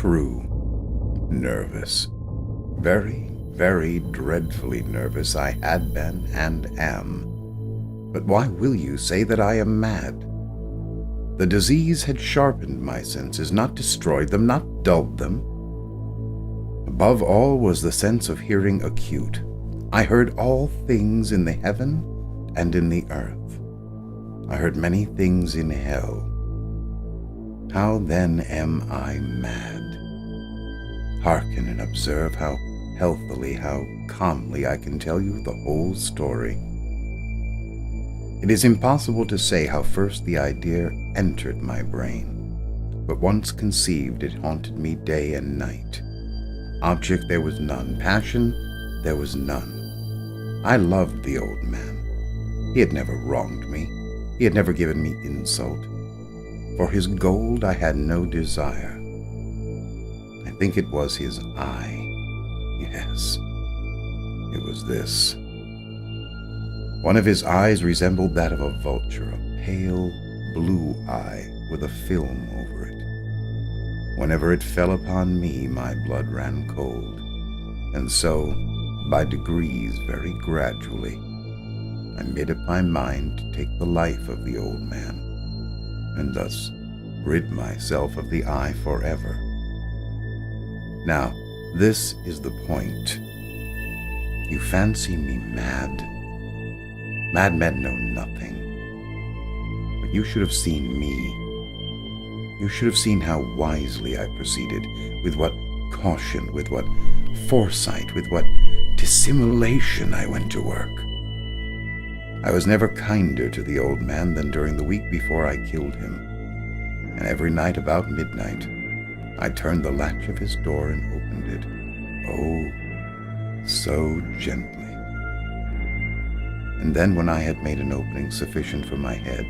true. Nervous. Very, very dreadfully nervous I had been and am. But why will you say that I am mad? The disease had sharpened my senses, not destroyed them, not dulled them. Above all was the sense of hearing acute. I heard all things in the heaven and in the earth. I heard many things in hell. How then am I mad? Hearken and observe how healthily, how calmly I can tell you the whole story. It is impossible to say how first the idea entered my brain, but once conceived it haunted me day and night. Object there was none, passion there was none. I loved the old man. He had never wronged me. He had never given me insult. For his gold I had no desire. I think it was his eye. Yes, it was this. One of his eyes resembled that of a vulture, a pale blue eye with a film over it. Whenever it fell upon me, my blood ran cold, and so, by degrees, very gradually, I made up my mind to take the life of the old man, and thus rid myself of the eye forever. Now, this is the point. You fancy me mad. Mad men know nothing. But you should have seen me. You should have seen how wisely I proceeded, with what caution, with what foresight, with what dissimulation I went to work. I was never kinder to the old man than during the week before I killed him, and every night about midnight I turned the latch of his door and opened it, oh, so gently. And then when I had made an opening sufficient for my head,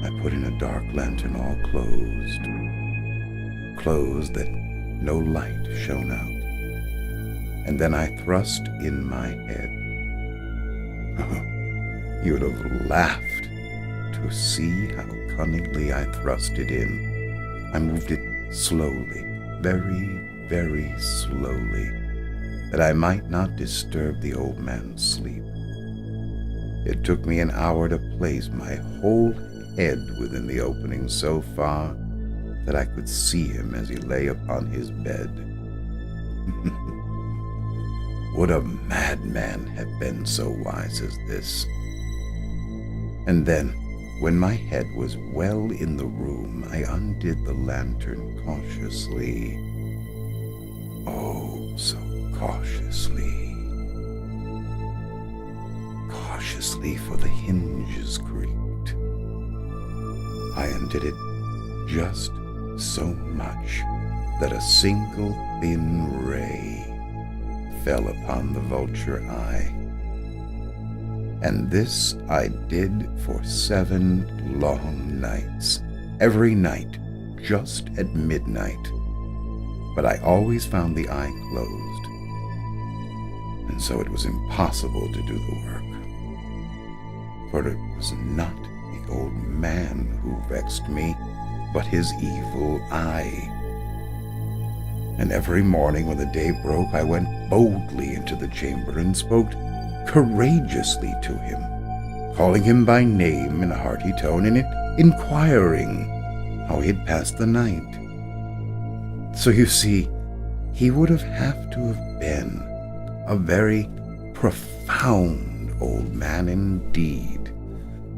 I put in a dark lantern all closed that no light shone out, and then I thrust in my head. You would have laughed to see how cunningly I thrust it in. I moved it slowly, very, very slowly, that I might not disturb the old man's sleep. It took me an hour to place my whole head within the opening so far that I could see him as he lay upon his bed. Would a madman have been so wise as this? And then, when my head was well in the room, I undid the lantern cautiously. Oh, so cautiously. Cautiously, for the hinges creaked. I undid it just so much that a single thin ray fell upon the vulture eye. And this I did for 7 long nights, every night, just at midnight. But I always found the eye closed, and so it was impossible to do the work. For it was not the old man who vexed me, but his evil eye. And every morning when the day broke, I went boldly into the chamber and spoke courageously to him, calling him by name in a hearty tone and inquiring how he had passed the night. So you see, he would have to have been a very profound old man indeed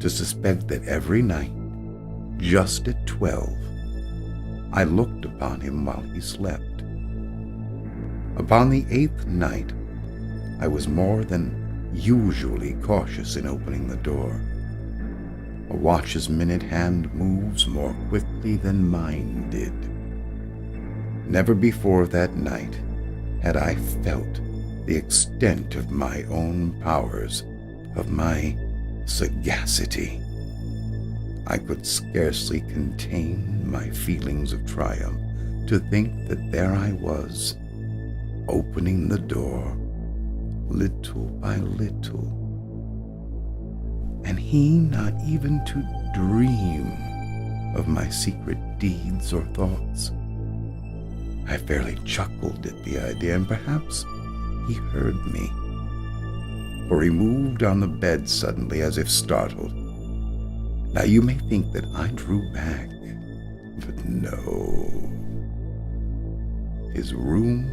to suspect that every night, just at 12, I looked upon him while he slept. Upon the 8th night, I was more than usually cautious in opening the door. A watch's minute hand moves more quickly than mine did. Never before that night had I felt the extent of my own powers, of my sagacity. I could scarcely contain my feelings of triumph to think that there I was, opening the door little by little, and he not even to dream of my secret deeds or thoughts. I fairly chuckled at the idea, and perhaps he heard me, for he moved on the bed suddenly as if startled. Now you may think that I drew back, but no. His room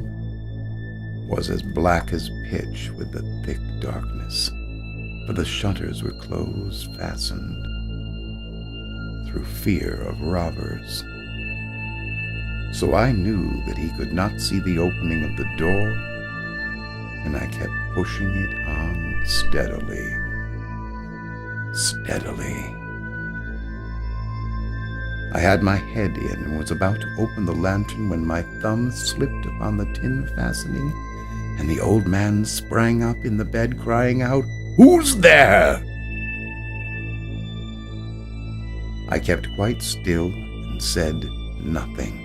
was as black as pitch with the thick darkness, for the shutters were closed, fastened, through fear of robbers. So I knew that he could not see the opening of the door, and I kept pushing it on steadily. I had my head in and was about to open the lantern when my thumb slipped upon the tin fastening, and the old man sprang up in the bed, crying out, "Who's there?" I kept quite still and said nothing.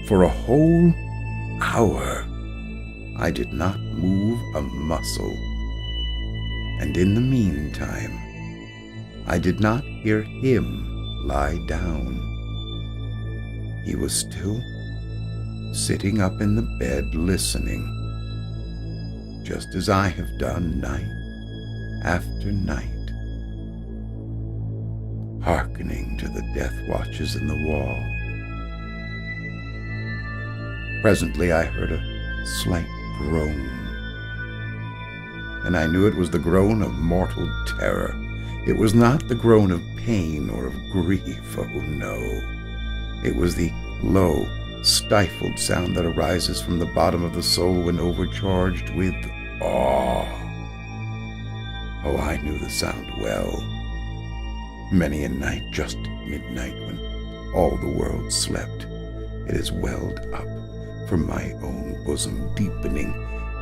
For a whole hour, I did not move a muscle. And in the meantime, I did not hear him lie down. He was still sitting up in the bed listening, just as I have done night after night, hearkening to the death watches in the wall. Presently I heard a slight groan, and I knew it was the groan of mortal terror. It was not the groan of pain or of grief, oh no. It was the low, stifled sound that arises from the bottom of the soul when overcharged with awe. Oh, I knew the sound well. Many a night, just at midnight, when all the world slept, it has welled up from my own bosom, deepening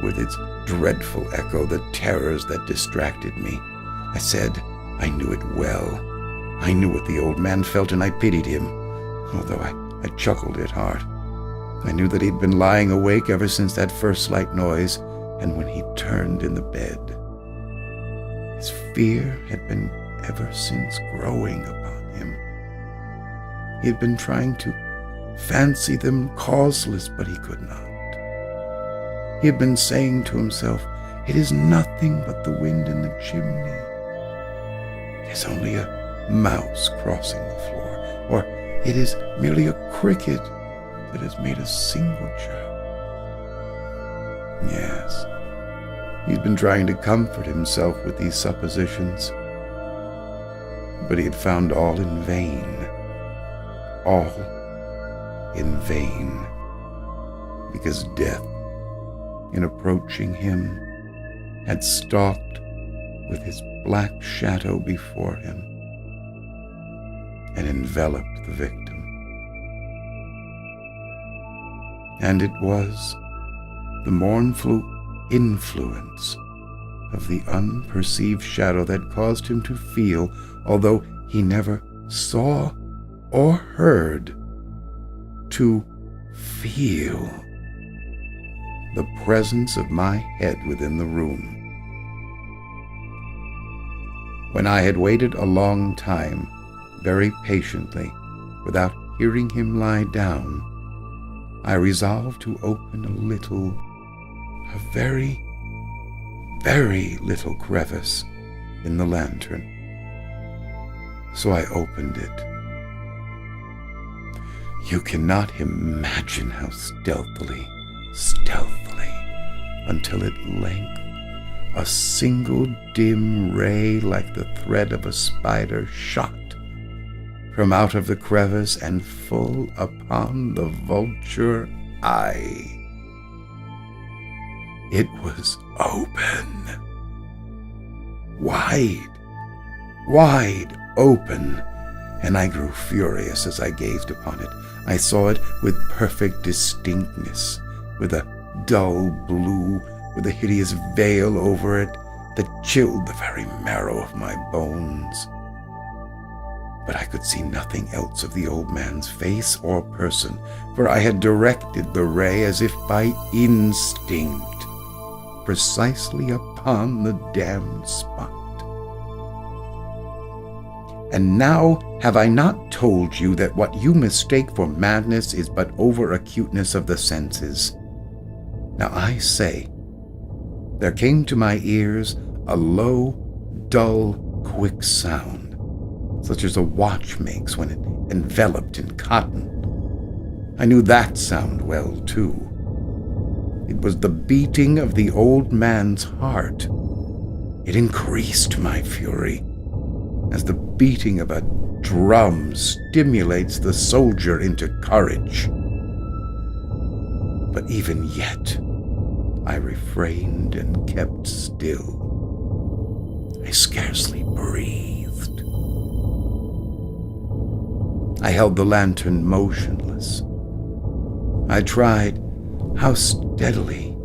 with its dreadful echo the terrors that distracted me. I said I knew it well. I knew what the old man felt, and I pitied him, although I chuckled at heart. I knew that he'd been lying awake ever since that first slight noise, and when he turned in the bed, his fear had been ever since growing upon him. He had been trying to fancy them causeless, but he could not. He had been saying to himself, "It is nothing but the wind in the chimney. It is only a mouse crossing the floor, or it is merely a cricket that has made a single chirp." Yes, he'd been trying to comfort himself with these suppositions, but he had found all in vain. All in vain, because death, in approaching him, had stalked with his black shadow before him and enveloped the victim. And it was the mournful influence of the unperceived shadow that caused him to feel, although he never saw or heard, to feel the presence of my head within the room. When I had waited a long time, very patiently, without hearing him lie down, I resolved to open a very, very little crevice in the lantern. So I opened it. You cannot imagine how stealthily, until at length a single dim ray like the thread of a spider shot from out of the crevice and full upon the vulture eye. It was open. Wide open, and I grew furious as I gazed upon it. I saw it with perfect distinctness, with a dull blue, with a hideous veil over it that chilled the very marrow of my bones. But I could see nothing else of the old man's face or person, for I had directed the ray as if by instinct, precisely upon the damned spot. And now have I not told you that what you mistake for madness is but over-acuteness of the senses? Now I say, there came to my ears a low, dull, quick sound, such as a watch makes when it enveloped in cotton. I knew that sound well, too. It was the beating of the old man's heart. It increased my fury, as the beating of a drum stimulates the soldier into courage. But even yet, I refrained and kept still. I scarcely breathed. I held the lantern motionless. I tried how steadily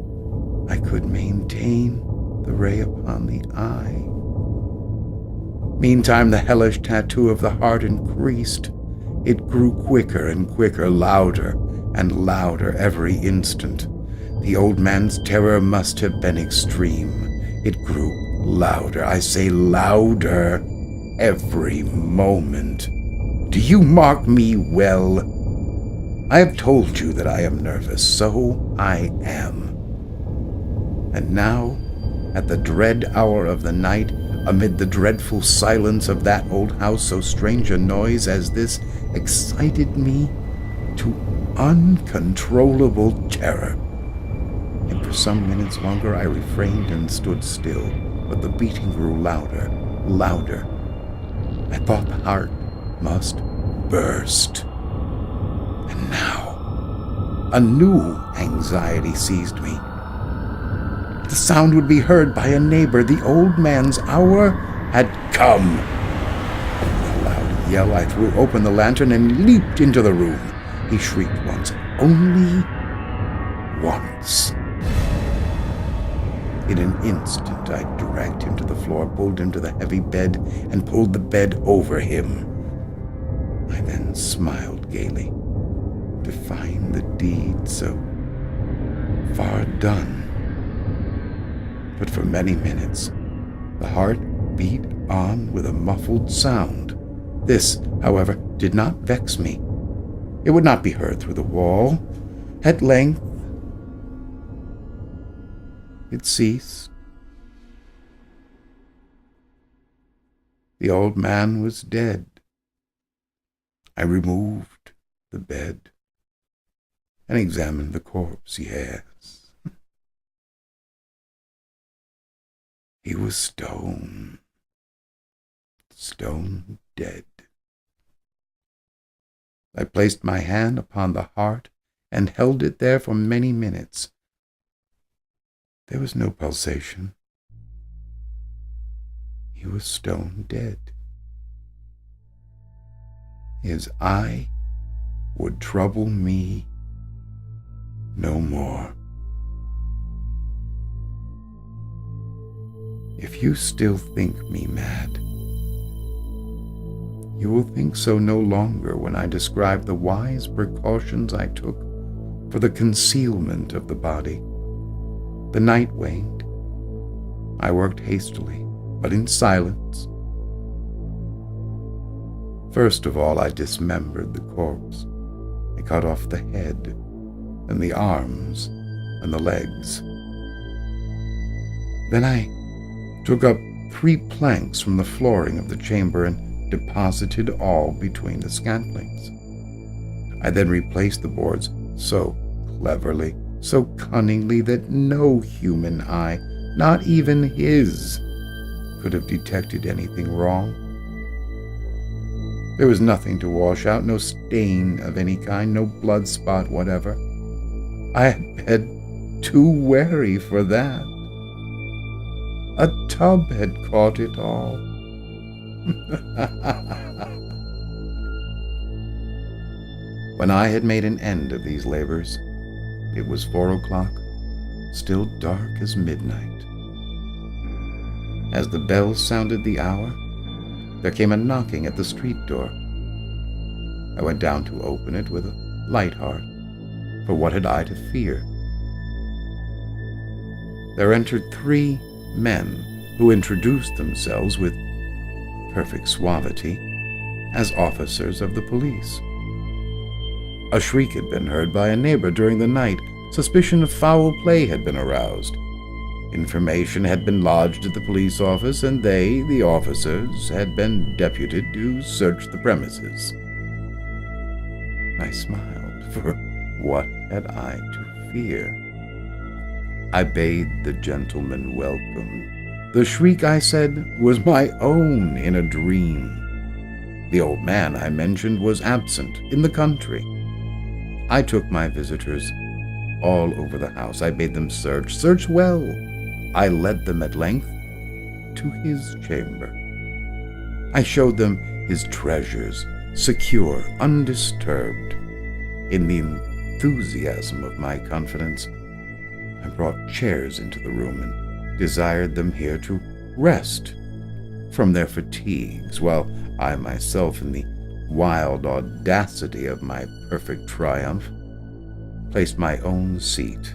I could maintain the ray upon the eye. Meantime, the hellish tattoo of the heart increased. It grew quicker and quicker, louder and louder every instant. The old man's terror must have been extreme. It grew louder, I say louder, every moment. Do you mark me well? I have told you that I am nervous, so I am. And now, at the dread hour of the night, amid the dreadful silence of that old house, so strange a noise as this excited me to uncontrollable terror. And for some minutes longer I refrained and stood still, but the beating grew louder, louder. I thought the heart must burst. And now, a new anxiety seized me. The sound would be heard by a neighbor. The old man's hour had come. With a loud yell, I threw open the lantern and leaped into the room. He shrieked once, only once. In an instant, I dragged him to the floor, pulled him to the heavy bed, and pulled the bed over him. I then smiled gaily to find the deed so far done. But for many minutes, the heart beat on with a muffled sound. This, however, did not vex me. It would not be heard through the wall. At length, it ceased. The old man was dead. I removed the bed and examined the corpse. Yes, he was stone dead. I placed my hand upon the heart and held it there for many minutes. There was no pulsation. He was stone dead. His eye would trouble me no more. If you still think me mad, you will think so no longer when I describe the wise precautions I took for the concealment of the body. The night waned. I worked hastily, but in silence. First of all, I dismembered the corpse. I cut off the head, and the arms, and the legs. Then I took up 3 planks from the flooring of the chamber and deposited all between the scantlings. I then replaced the boards so cleverly, so cunningly that no human eye, not even his, could have detected anything wrong. There was nothing to wash out, no stain of any kind, no blood spot whatever. I had been too wary for that. A tub had caught it all. When I had made an end of these labors, it was 4 o'clock, still dark as midnight. As the bells sounded the hour, there came a knocking at the street door. I went down to open it with a light heart, for what had I to fear? There entered 3 men who introduced themselves with perfect suavity as officers of the police. A shriek had been heard by a neighbor during the night. Suspicion of foul play had been aroused. Information had been lodged at the police office, and they, the officers, had been deputed to search the premises. I smiled, for what had I to fear? I bade the gentleman welcome. The shriek, I said, was my own in a dream. The old man I mentioned was absent in the country. I took my visitors all over the house. I bade them search well. I led them at length to his chamber. I showed them his treasures, secure, undisturbed. In the enthusiasm of my confidence, I brought chairs into the room and desired them here to rest from their fatigues, while I myself, in the wild audacity of my perfect triumph, placed my own seat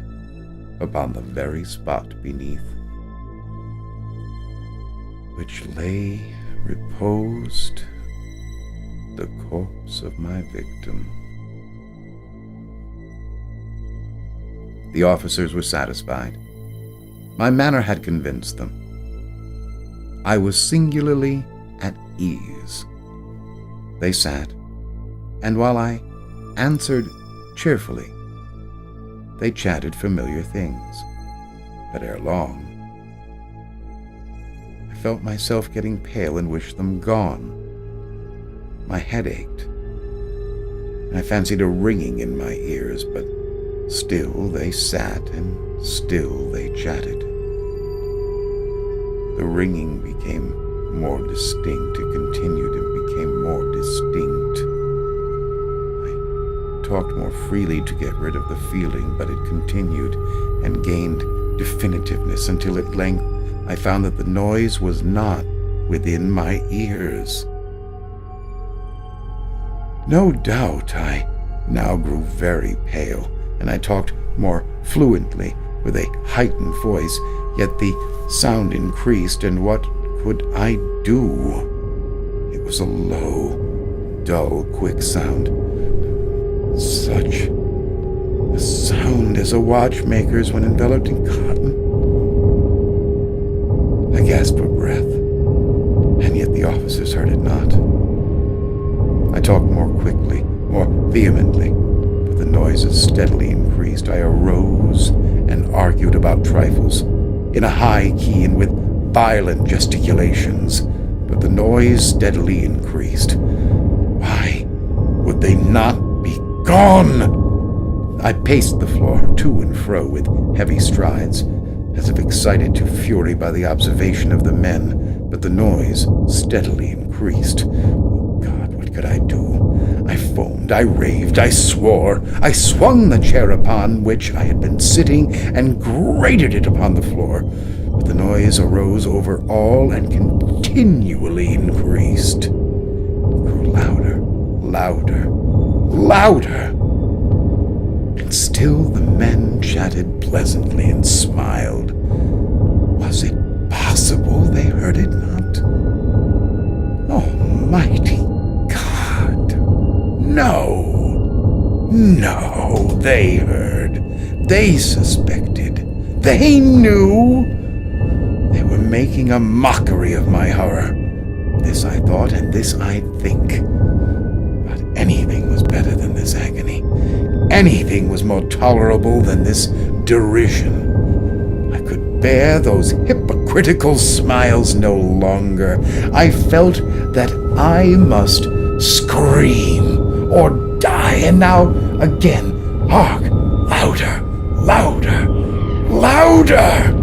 upon the very spot beneath which lay reposed the corpse of my victim. The officers were satisfied. My manner had convinced them. I was singularly at ease. They sat, and while I answered cheerfully, they chatted familiar things. But ere long, I felt myself getting pale and wished them gone. My head ached, and I fancied a ringing in my ears, but still they sat and still they chatted. The ringing became more distinct. It continued and became more distinct. I talked more freely to get rid of the feeling, but it continued and gained definitiveness until at length I found that the noise was not within my ears. No doubt I now grew very pale, and I talked more fluently with a heightened voice, yet the sound increased, and what could I do? It was a low, dull, quick sound, such a sound as a watchmaker's when enveloped in cotton. I gasped for breath, and yet the officers heard it not. I talked more quickly, more vehemently, but the noises steadily increased. I arose and argued about trifles, in a high key and with violent gesticulations, but the noise steadily increased. Why would they not be gone? I paced the floor to and fro with heavy strides, as if excited to fury by the observation of the men, but the noise steadily increased. Oh God, what could I do? I foamed, I raved, I swore. I swung the chair upon which I had been sitting and grated it upon the floor, but the noise arose over all and continually increased. It grew louder, louder, louder. And still the men chatted pleasantly and smiled. Was it possible they heard it not? Almighty God! No! No, they heard. They suspected. They knew. They were making a mockery of my horror. This I thought, and this I think. But anything was better than this agony. Anything was more tolerable than this derision. I could bear those hypocritical smiles no longer. I felt that I must scream or die. And now again, hark, louder, louder, louder!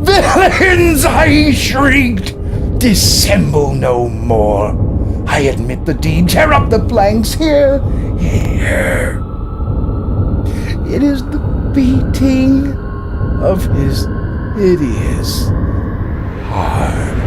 Villains! I shrieked. Dissemble no more. I admit the deed. Tear up the planks. Here. It is the beating of his hideous heart.